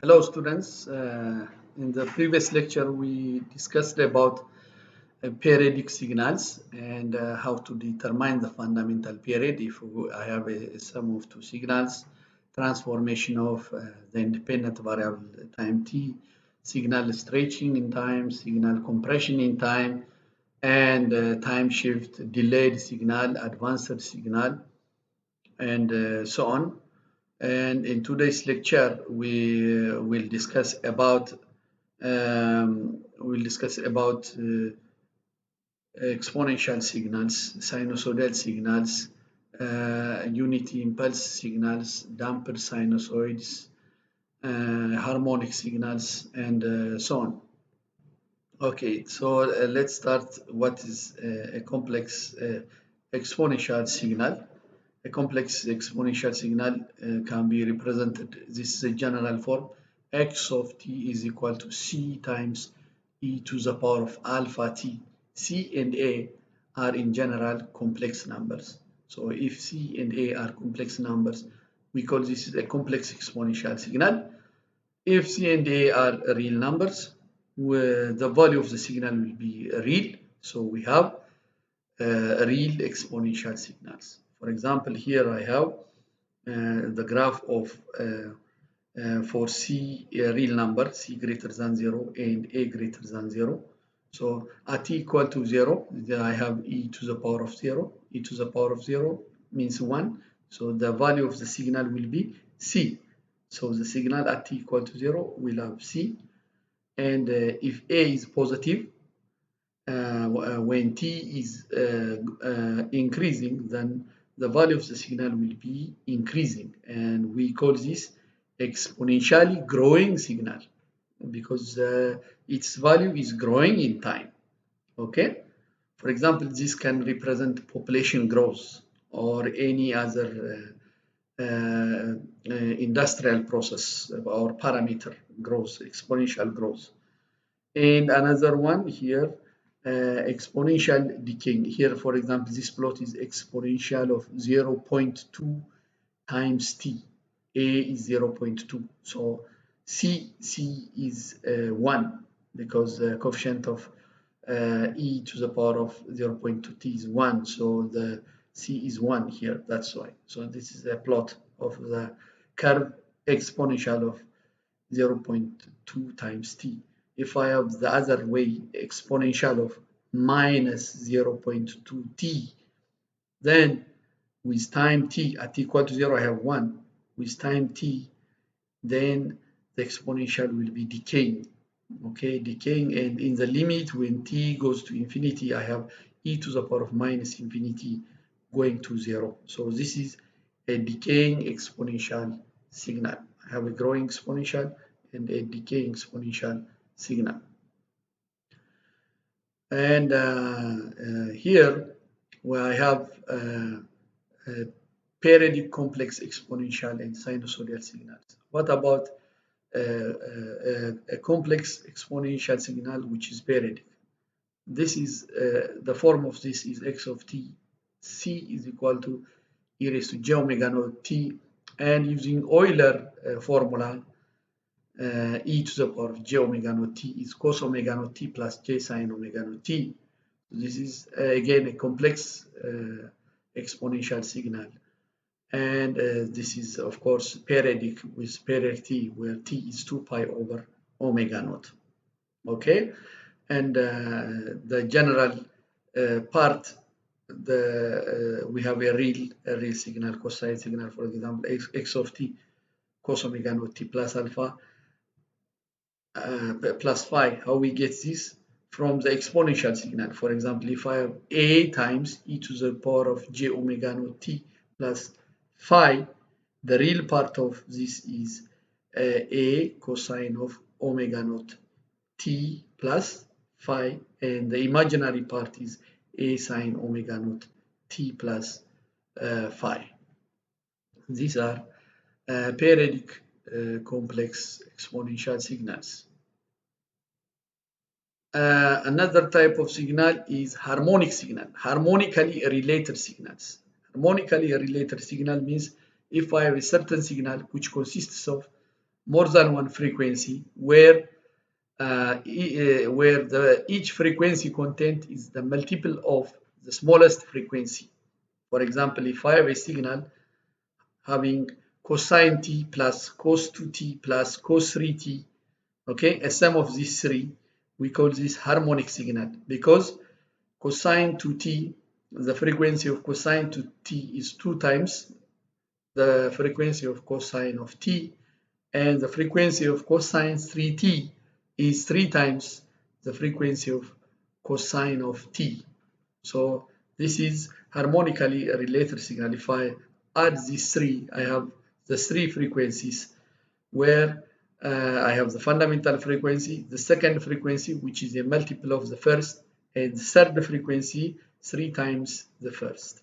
Hello students, in the previous lecture we discussed about periodic signals and how to determine the fundamental period if I have a sum of two signals, transformation of the independent variable time t, signal stretching in time, signal compression in time, and time shift, delayed signal, advanced signal, and so on. And in today's lecture, we will discuss about exponential signals, sinusoidal signals, unity impulse signals, damper sinusoids, harmonic signals, and so on. Okay, so let's start. What is a complex exponential signal? A complex exponential signal can be represented. This is a general form. X of t is equal to c times e to the power of alpha t. C and A are in general complex numbers. So if C and A are complex numbers, we call this a complex exponential signal. If C and A are real numbers, the value of the signal will be real. So we have real exponential signals. For example, here I have the graph of for C real number, C greater than 0 and A greater than 0. So at t equal to 0, I have e to the power of 0. E to the power of 0 means 1. So the value of the signal will be C. So the signal at t equal to 0 will have C. And if A is positive, when t is increasing, then the value of the signal will be increasing, and we call this exponentially growing signal because its value is growing in time. Okay, for example, this can represent population growth or any other industrial process or parameter growth, exponential growth. And another one here, exponential decaying. Here, for example, this plot is exponential of 0.2 times t. A is 0.2. So C is 1 because the coefficient of e to the power of 0.2 t is 1. So the C is 1 here. That's why. So this is a plot of the curve exponential of 0.2 times t. If I have the other way, exponential of minus 0.2 t, then with time t at equal to 0, I have 1. With time t, then the exponential will be decaying. Okay, decaying, and in the limit when t goes to infinity, I have e to the power of minus infinity going to 0. So this is a decaying exponential signal. I have a growing exponential and a decaying exponential signal. And here where I have periodic complex exponential and sinusoidal signals. What about a complex exponential signal which is periodic? This is the form of this is x of t. C is equal to e raised to j omega naught t, and using Euler formula, e to the power of j omega naught t is cos omega naught t plus j sine omega naught t. This is again a complex exponential signal, and this is of course periodic with period t, where t is 2 pi over omega naught. Okay, and the general part, we have a real signal, cosine signal, for example, x of t cos omega naught t plus alpha plus phi. How we get this? From the exponential signal. For example, if I have a times e to the power of j omega naught t plus phi, the real part of this is a cosine of omega naught t plus phi, and the imaginary part is a sine omega naught t plus phi. These are periodic complex exponential signals. Another type of signal is harmonic signal, harmonically related signals. Harmonically related signal means if I have a certain signal which consists of more than one frequency where each frequency content is the multiple of the smallest frequency. For example, if I have a signal having cosine t plus cos 2t plus cos 3t, okay, a sum of these three, we call this harmonic signal because cosine to t, the frequency of cosine to t is 2 times the frequency of cosine of t, and the frequency of cosine 3t is 3 times the frequency of cosine of t. So this is harmonically a related signal. If I add these three, I have the three frequencies where I have the fundamental frequency, the second frequency, which is a multiple of the first, and the third frequency, 3 times the first.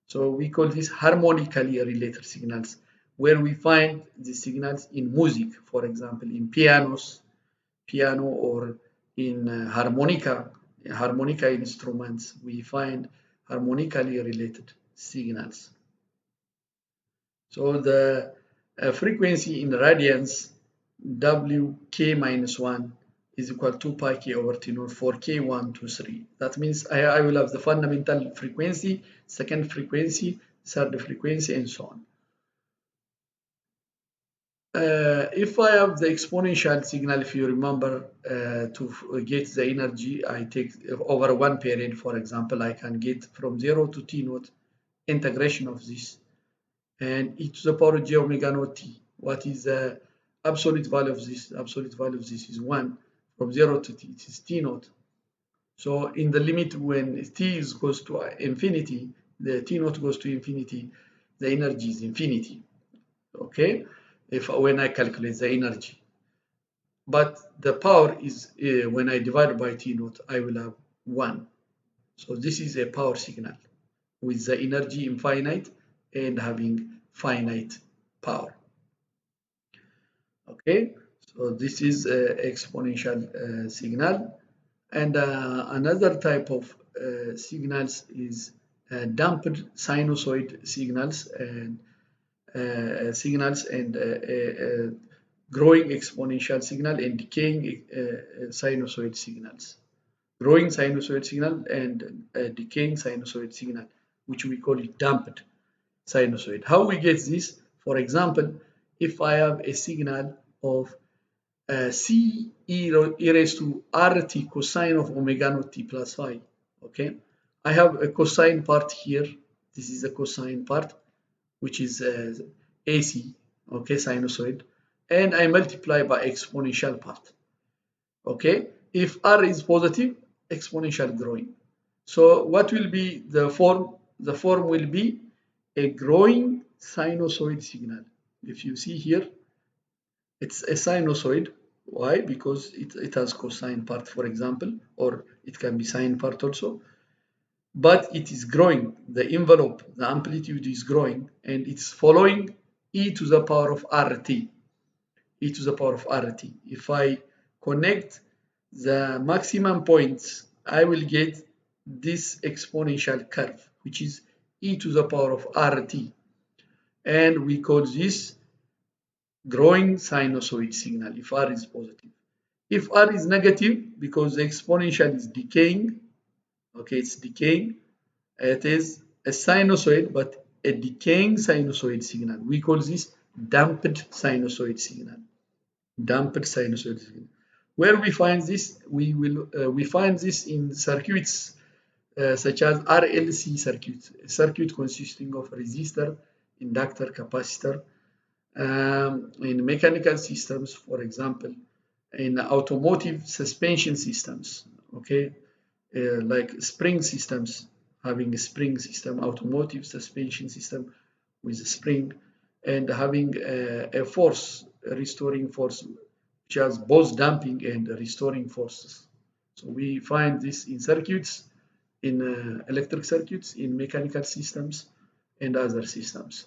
So we call this harmonically related signals, where we find the signals in music, for example, in piano, or in harmonica instruments, we find harmonically related signals. So the frequency in radians, wk minus 1 is equal to pi k over t naught for k1 to 3. That means I will have the fundamental frequency, second frequency, third frequency, and so on. If I have the exponential signal, if you remember, to get the energy, I take over one period, for example, I can get from 0 to t naught integration of this, and e to the power j omega naught t. What is the absolute value of this? The absolute value of this is 1. From 0 to t, it is t naught. So in the limit when t goes to infinity, the t naught goes to infinity, the energy is infinity. Okay, when I calculate the energy, but the power is when I divide by t naught, I will have 1. So this is a power signal with the energy infinite and having finite power. Okay, so this is exponential signal. And another type of signals is damped sinusoid signals and growing exponential signal and decaying sinusoid signals. Growing sinusoid signal and decaying sinusoid signal, which we call it damped sinusoid. How we get this? For example, if I have a signal of c e raised to rt cosine of omega naught t plus phi, okay? I have a cosine part here. This is a cosine part, which is AC, okay, sinusoid, and I multiply by exponential part, okay? If R is positive, exponential growing. So what will be the form? The form will be a growing sinusoid signal. If you see here, it's a sinusoid. Why? Because it has cosine part, for example, or it can be sine part also. But it is growing. The envelope, the amplitude is growing, and it's following e to the power of rt. E to the power of rt. If I connect the maximum points, I will get this exponential curve, which is e to the power of rt. And we call this growing sinusoid signal if R is positive. If R is negative, because the exponential is decaying, okay, it's decaying, it is a sinusoid, but a decaying sinusoid signal. We call this damped sinusoid signal. Damped sinusoid signal. Where we find this? We find this in circuits such as RLC circuits, a circuit consisting of resistor, inductor, capacitor. In mechanical systems, for example, in automotive suspension systems, okay, like spring systems, having a spring system, automotive suspension system with a spring, and having a force, a restoring force, which has both damping and restoring forces. So we find this in circuits, in electric circuits, in mechanical systems, and other systems.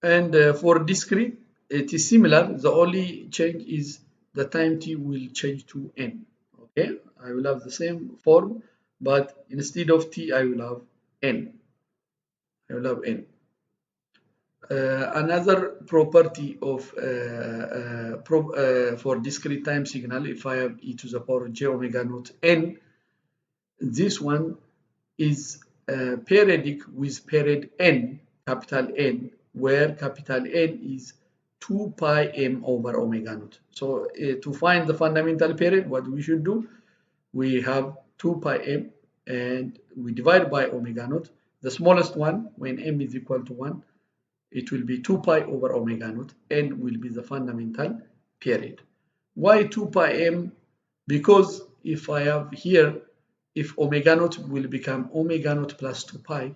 And for discrete, it is similar. The only change is the time t will change to n. Okay, I will have the same form, but instead of t, I will have n. I will have n. Another property of for discrete time signal, if I have e to the power of j omega naught n, this one is periodic with period n, capital N, where capital N is 2 pi m over omega naught. So to find the fundamental period, what we should do, we have 2 pi m and we divide by omega naught. The smallest one, when m is equal to 1, it will be 2 pi over omega naught. N will be the fundamental period. Why 2 pi m? Because if I have here, if omega naught will become omega naught plus 2 pi,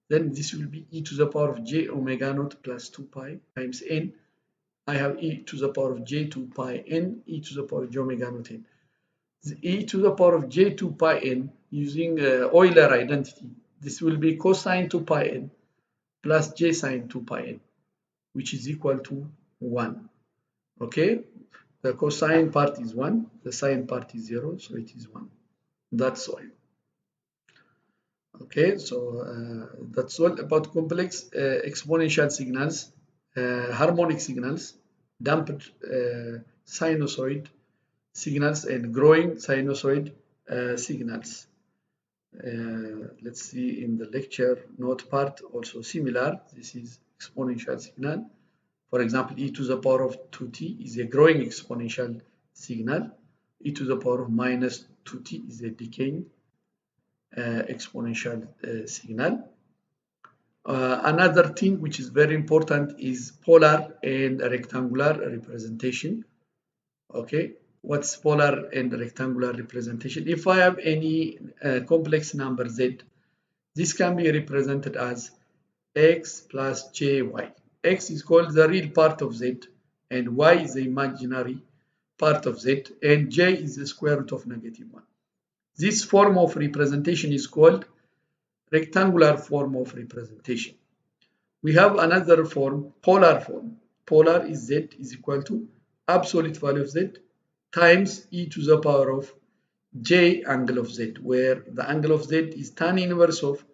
then this will be e to the power of j omega naught plus 2 pi times n. I have e to the power of j 2 pi n, e to the power of j omega naught n. The e to the power of j 2 pi n using Euler identity, this will be cosine 2 pi n plus j sine 2 pi n, which is equal to 1. Okay, the cosine part is 1, the sine part is 0, so it is 1. That's all. Okay, so that's all about complex exponential signals, harmonic signals, damped sinusoid signals, and growing sinusoid signals. Let's see in the lecture note part also similar. This is exponential signal. For example, e to the power of 2t is a growing exponential signal. E to the power of minus 2t is a decaying exponential signal. Another thing which is very important is polar and rectangular representation. Okay, what's polar and rectangular representation? If I have any complex number z, this can be represented as x plus jy. X is called the real part of z, and y is the imaginary part of z, and j is the square root of -1. This form of representation is called rectangular form of representation. We have another form, polar form. Polar is z is equal to absolute value of z times e to the power of j angle of z, where the angle of z is tan inverse of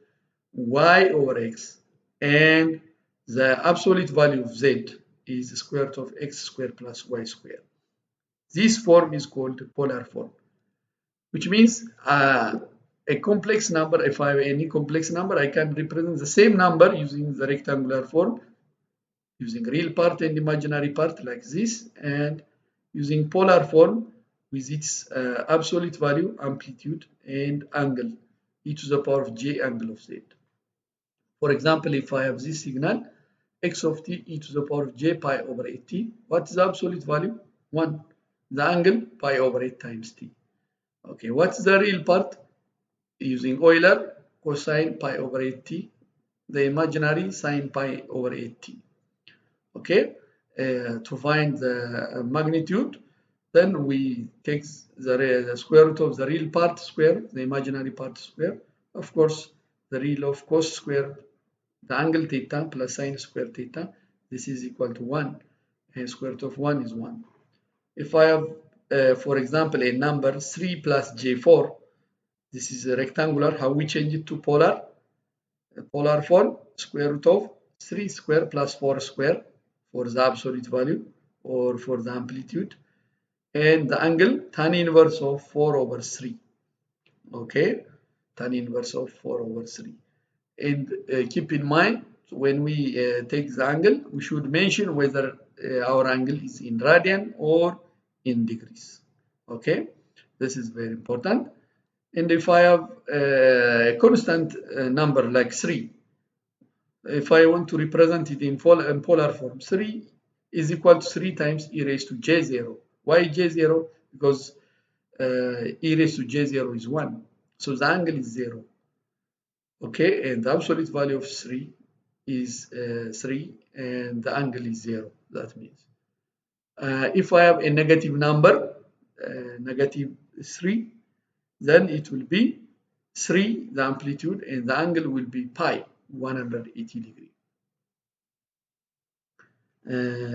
y over x, and the absolute value of z is the square root of x squared plus y squared. This form is called polar form, which means a complex number, if I have any complex number, I can represent the same number using the rectangular form, using real part and imaginary part like this, and using polar form with its absolute value, amplitude, and angle, e to the power of j angle of z. For example, if I have this signal, x of t e to the power of j pi over 8t, what is the absolute value? 1. The angle, pi over 8 times t. Okay, what's the real part? Using Euler, cosine pi over 8t, the imaginary sine pi over 8t. Okay, to find the magnitude, then we take the square root of the real part square, the imaginary part square. Of course, the real of cos square, the angle theta plus sine square theta, this is equal to 1, and square root of 1 is 1. If I have, for example, a number 3 plus j4, this is a rectangular. How we change it to polar? Polar form, square root of 3 square plus 4 square for the absolute value or for the amplitude, and the angle tan inverse of 4 over 3. Okay, tan inverse of 4 over 3. And keep in mind, when we take the angle, we should mention whether our angle is in radian or in degrees. Okay, this is very important. And if I have a constant number like 3, if I want to represent it in polar form, 3 is equal to 3 times e raised to j0. Why j0? Because e raised to j0 is 1. So the angle is 0. Okay, and the absolute value of 3 is 3, and the angle is 0. That means if I have a negative number, negative 3, then it will be 3, the amplitude, and the angle will be pi, 180 degree.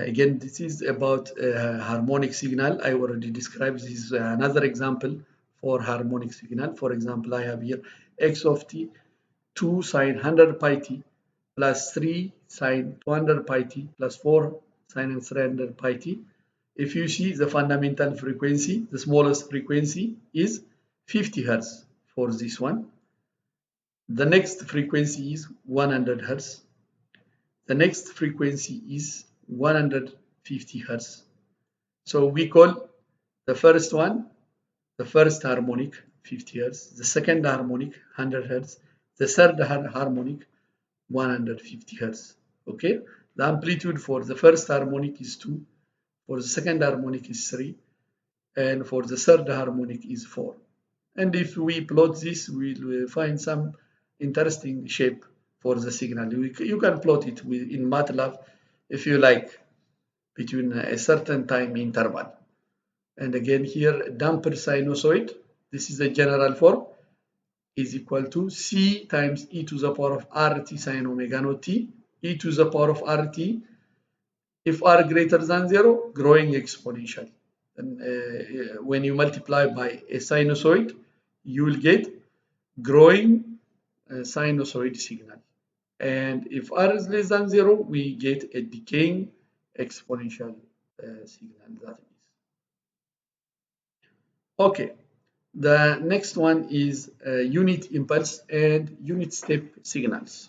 Again, this is about harmonic signal. I already described this is another example for harmonic signal. For example, I have here x of t 2 sine 100 pi t plus 3 sine 200 pi t plus 4 sine 300 pi t. If you see the fundamental frequency, the smallest frequency is 50 hertz for this one. The next frequency is 100 hertz. The next frequency is 150 hertz. So we call the first one, the first harmonic 50 hertz, the second harmonic 100 hertz, the third harmonic 150 hertz. Okay, the amplitude for the first harmonic is 2, for the second harmonic is 3, and for the third harmonic is 4. And if we plot this, we'll find some interesting shape for the signal. You can plot it in MATLAB if you like, between a certain time interval. And again here, damper sinusoid, this is the general form, is equal to C times e to the power of RT sine omega naught t, e to the power of RT, if R greater than 0, growing exponential. And when you multiply by a sinusoid, you will get growing sinusoid signal. And if R is less than 0, we get a decaying exponential signal. That is. Okay, the next one is unit impulse and unit step signals.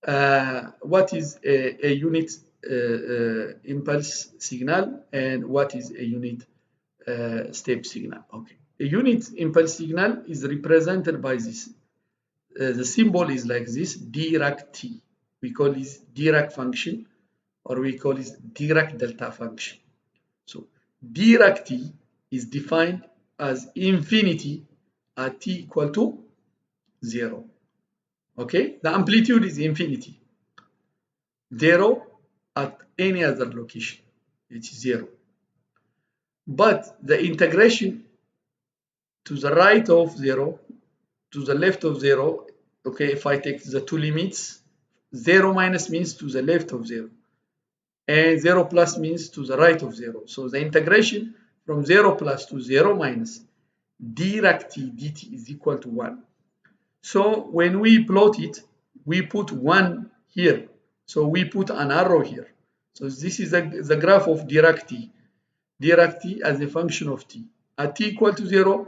What is a unit impulse signal and what is a unit step signal? Okay, a unit impulse signal is represented by this. The symbol is like this, Dirac T. We call this Dirac function, or we call this Dirac delta function. So Dirac T is defined as infinity at t equal to 0. Okay, the amplitude is infinity. 0 at any other location, it's 0. But the integration to the right of 0, to the left of 0, okay, if I take the two limits, 0 minus means to the left of 0, and 0 plus means to the right of 0. So the integration from 0 plus to 0 minus Dirac T dt is equal to 1. So when we plot it, we put 1 here. So we put an arrow here. So this is the graph of Dirac T. Dirac T as a function of t. At t equal to 0,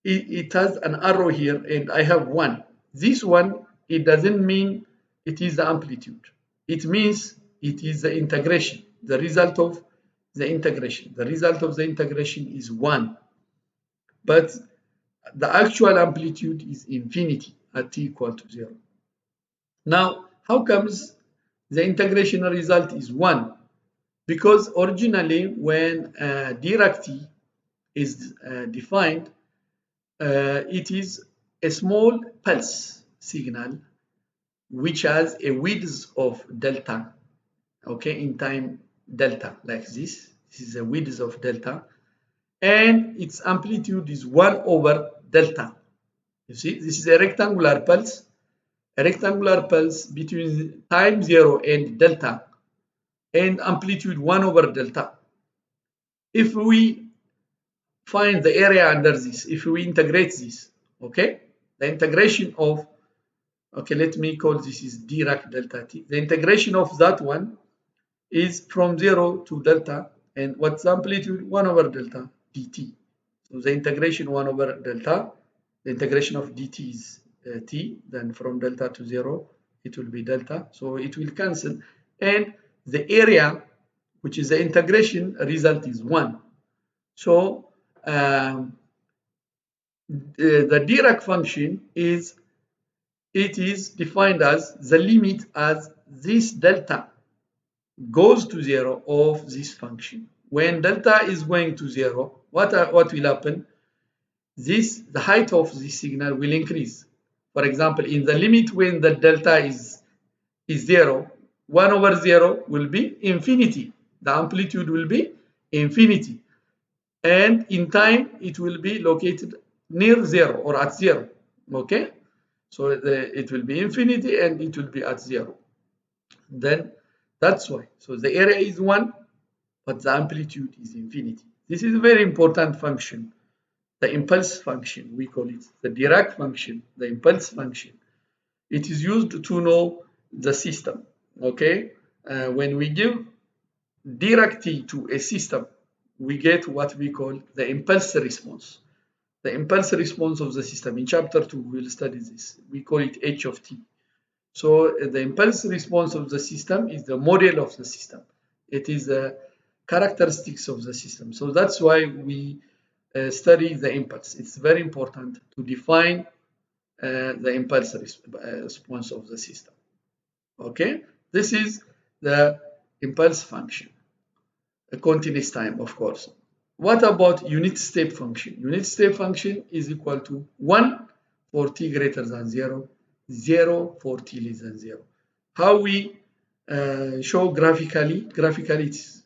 it has an arrow here, and I have 1. This one, it doesn't mean it is the amplitude. It means it is the integration, the result of the integration. The result of the integration is 1. But the actual amplitude is infinity at t equal to 0. Now, how comes the integration result is 1? Because originally when Dirac T is defined, it is a small pulse signal which has a width of delta, okay, in time delta, like this. This is the width of delta, and its amplitude is 1 over delta. You see, this is a rectangular pulse between time 0 and delta, and amplitude 1 over delta. If we find the area under this, if we integrate this, okay, the integration of, okay, let me call this is Dirac delta t. The integration of that one is from 0 to delta, and what's the amplitude? 1 over delta dt. So the integration 1 over delta, the integration of dt is t, then from delta to 0, it will be delta. So it will cancel, and the area, which is the integration result, is 1. So the Dirac function is defined as the limit as this delta goes to 0 of this function. When delta is going to 0, what will happen? The height of this signal will increase. For example, in the limit when the delta is 0, 1 over 0 will be infinity. The amplitude will be infinity. And in time, it will be located near 0 or at 0. Okay? So it will be infinity and it will be at 0. Then that's why. So the area is 1, but the amplitude is infinity. This is a very important function. The impulse function, we call it the Dirac function, the impulse function. It is used to know the system. Okay, when we give direct T to a system, we get what we call the impulse response. The impulse response of the system. In chapter 2, we'll study this. We call it H of T. So the impulse response of the system is the model of the system. It is the characteristics of the system. So that's why we study the impulse. It's very important to define the impulse response of the system. Okay, this is the impulse function, a continuous time, of course. What about unit step function? Unit step function is equal to 1 for t greater than 0, 0 for t less than 0. How we show graphically? Graphically, it's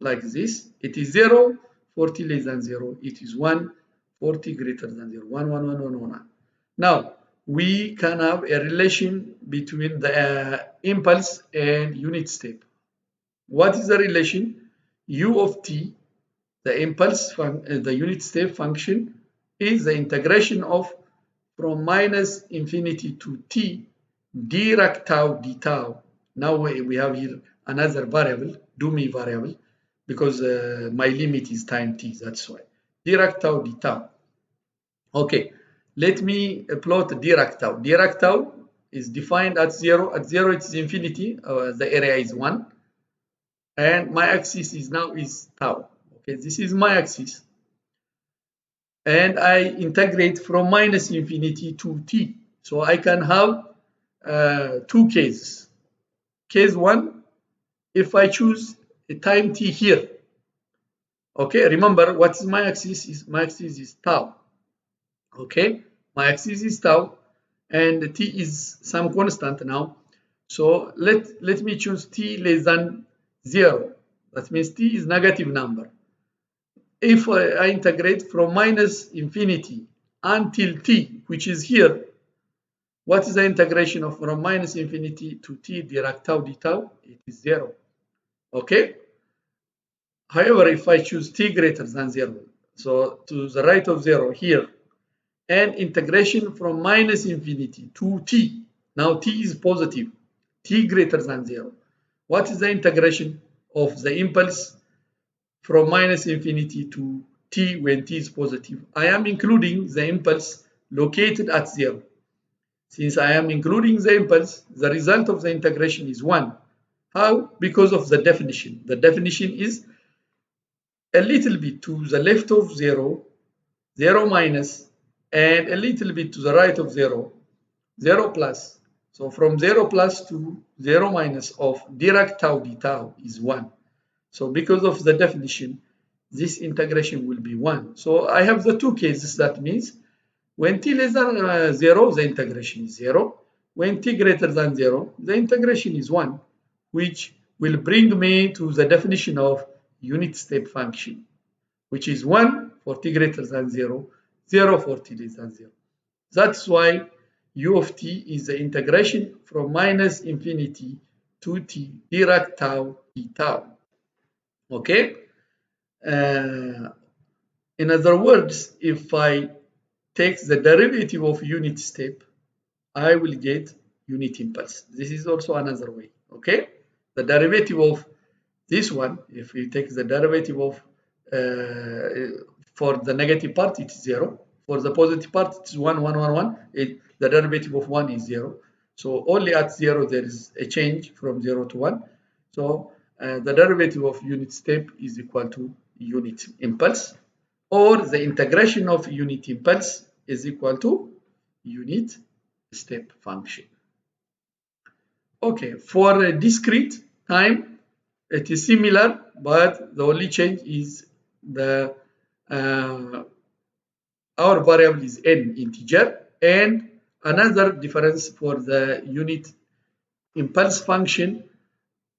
like this. It is 0 for t less than 0. It is 1 for t greater than 0. 1, 1, 1, 1, 1. Now, we can have a relation between the impulse and unit step. What is the relation? U of t, the impulse, the unit step function, is the integration of from minus infinity to t dirac tau d tau. Now we have here another variable, do-me variable, because my limit is time t, that's why. Dirac tau d tau. Okay, let me plot Dirac tau. Dirac tau is defined at 0. At 0, it's infinity. The area is 1. And my axis is now is tau. Okay, this is my axis. And I integrate from minus infinity to t. So I can have two cases. Case 1, if I choose a time t here. Okay, remember what is my axis? My axis is tau. Okay, my axis is tau and t is some constant now. So let me choose t less than 0. That means t is negative number. If I integrate from minus infinity until t, which is here, what is the integration of from minus infinity to t dirac tau d tau? It is 0. Okay. However, if I choose t greater than 0, so to the right of 0 here, and integration from minus infinity to t. Now t is positive, t greater than 0. What is the integration of the impulse from minus infinity to t when t is positive? I am including the impulse located at 0. Since I am including the impulse, the result of the integration is 1. How? Because of the definition. The definition is a little bit to the left of 0, 0 minus, and a little bit to the right of 0, 0 plus. So from 0 plus to 0 minus of Dirac tau d tau is 1. So because of the definition, this integration will be 1. So I have the two cases. That means when t less than 0, the integration is 0. When t greater than 0, the integration is 1, which will bring me to the definition of unit step function, which is 1 for t greater than 0, 0 for t less than 0. That's why u of t is the integration from minus infinity to t Dirac tau d tau. Okay? In other words, if I take the derivative of unit step, I will get unit impulse. This is also another way. Okay? The derivative of this one, if we take the derivative of for the negative part, it's 0. For the positive part, it's 1, 1, 1, 1. The derivative of 1 is 0. So only at 0 there is a change from 0 to 1. So the derivative of unit step is equal to unit impulse, or the integration of unit impulse is equal to unit step function. Okay, for a discrete time, it is similar, but the only change is the our variable is n integer, and another difference for the unit impulse function.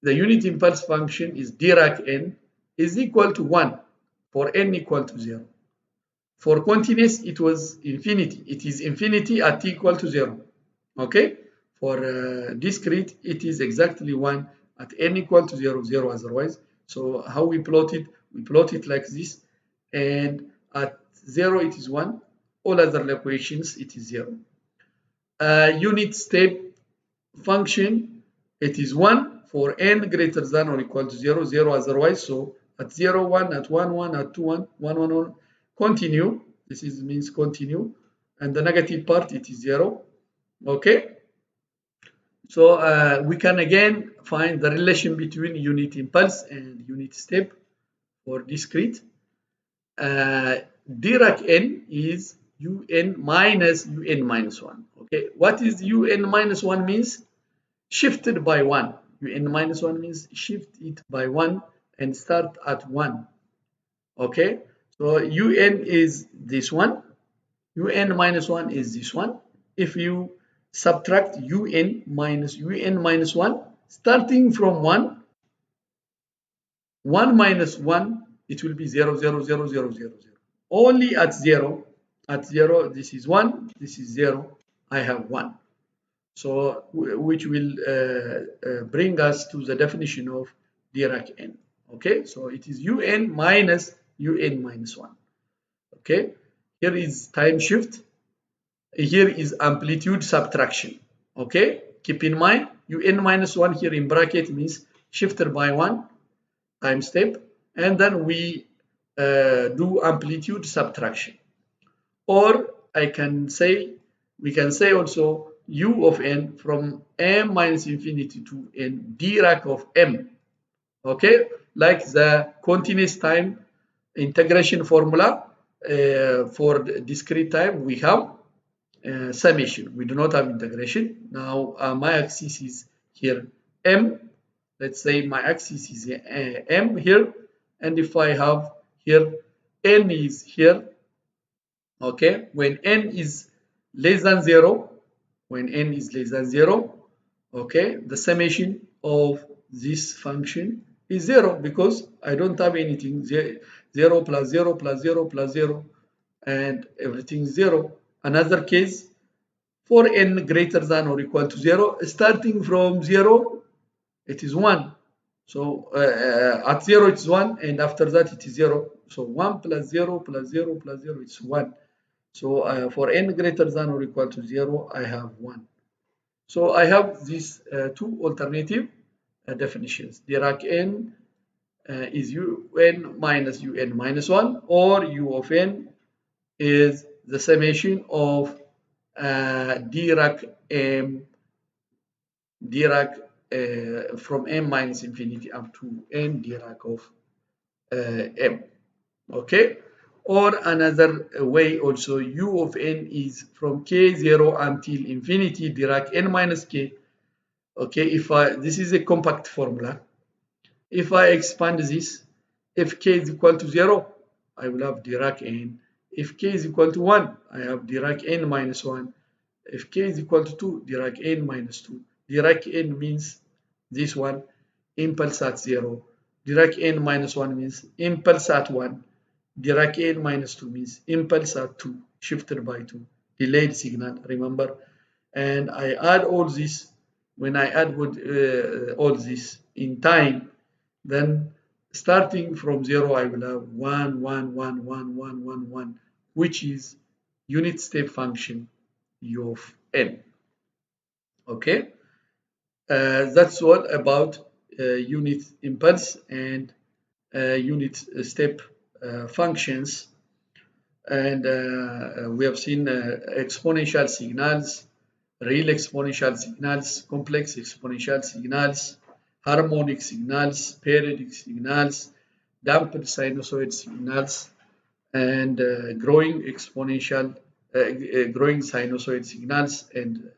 The unit impulse function is Dirac n is equal to 1 for n equal to 0. For continuous, it was infinity. It is infinity at t equal to 0. Okay? For discrete, it is exactly 1 at n equal to 0, 0 otherwise. So how we plot it? We plot it like this. And at 0, it is 1. All other equations, it is 0. Unit step function, it is 1 for n greater than or equal to 0, 0 otherwise. So at 0, 1, at 1, 1, at 2, 1, 1, 1, 1, continue. This is means continue. And the negative part, it is 0. Okay. So we can again find the relation between unit impulse and unit step for discrete. Dirac n is un minus un minus 1. Okay, what is un minus 1 means? Shifted by 1. Un minus 1 means shift it by 1 and start at 1. Okay, so un is this one, un minus 1 is this one. If you subtract un minus 1, starting from 1, 1 minus 1, it will be 0, 0, 0, 0, 0, 0. Only at 0, this is 1, this is 0, I have 1. So, which will bring us to the definition of Dirac n. Okay, so it is un minus un minus 1. Okay, here is time shift. Here is amplitude subtraction. Okay, keep in mind un minus 1 here in bracket means shifted by 1 time step, and then we do amplitude subtraction. Or we can say also u of n from m minus infinity to n Dirac of m. Okay, like the continuous time integration formula for discrete time, we have summation. We do not have integration. Now my axis is here m. Let's say my axis is m here, and if I have here n is here. Okay, when n is less than 0, okay, the summation of this function is 0 because I don't have anything. 0 plus 0 plus 0 plus 0 and everything is 0. Another case, for n greater than or equal to 0, starting from 0, it is 1. So at 0 it's 1, and after that it is 0. So 1 plus 0 plus 0 plus 0 is 1. So for n greater than or equal to 0, I have 1. So I have these two alternative definitions. Dirac n is un minus un minus 1, or u of n is the summation of Dirac from m minus infinity up to n Dirac of m. Okay, or another way also, u of n is from k0 until infinity Dirac n minus k. Okay, this is a compact formula. If I expand this, if k is equal to 0, I will have Dirac n. If k is equal to 1, I have Dirac n minus 1. If k is equal to 2, Dirac n minus 2. Dirac n means this one, impulse at 0. Dirac n minus 1 means impulse at 1. Dirac n minus 2 means impulse at 2, shifted by 2, delayed signal, remember. And I add all this. When I add all this in time, then starting from 0, I will have 1, 1, 1, 1, 1, 1, 1, which is unit step function u of n. Okay, that's all about unit impulse and unit step functions. And we have seen exponential signals, real exponential signals, complex exponential signals, harmonic signals, periodic signals, damped sinusoid signals, and growing sinusoid signals, and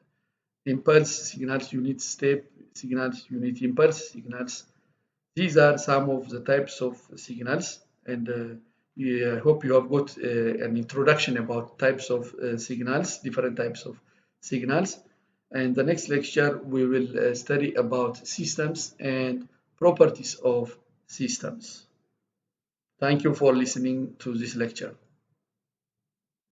impulse signals, unit step signals, unit impulse signals. These are some of the types of signals, and I hope you have got an introduction about types of signals, different types of signals. And the next lecture, we will study about systems and properties of systems. Thank you for listening to this lecture.